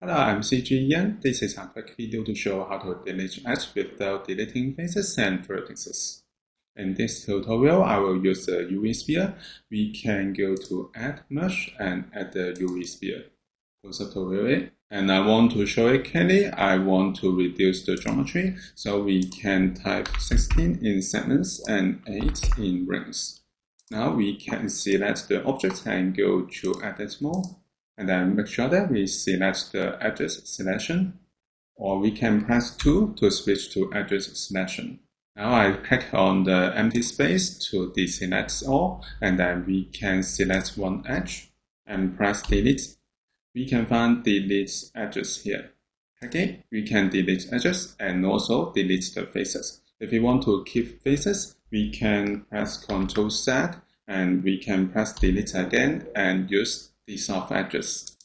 Hello, I'm cgian. This is a quick video to show how to delete edge without deleting faces and vertices. In this tutorial, I will use the UV sphere. We can go to Add Mesh and add the UV sphere. Go to it. And I want to show it clearly. I want to reduce the geometry, so we can type 16 in segments and 8 in rings. Now we can select the object and go to Edit Mode. And then make sure that we select the edges selection, or we can press 2 to switch to edges selection. Now I click on the empty space to deselect all, and then we can select one edge and press delete. We can find delete edges here. Okay, we can delete edges and also delete the faces. If we want to keep faces, we can press Ctrl Z and we can press delete again and use dissolve edges.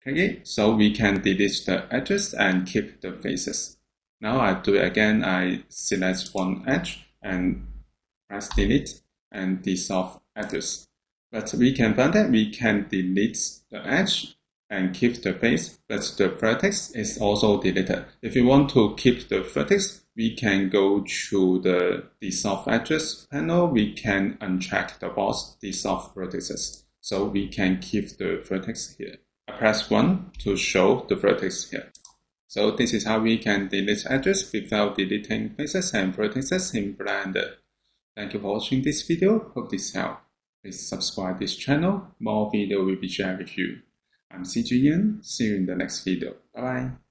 Okay, so we can delete the edges and keep the faces. Now I do it again. I select one edge and press delete and dissolve edges. But we can find that we can delete the edge and keep the face, but the vertex is also deleted. If we want to keep the vertex, we can go to the dissolve edges panel. We can uncheck the box dissolve vertices. So we can keep the vertex here. I press 1 to show the vertex here. So this is how we can delete edges without deleting faces and vertices in Blender. Thank you for watching this video. Hope this helped. Please subscribe this channel. More video will be shared with you. I'm cgian. See you in the next video. Bye bye.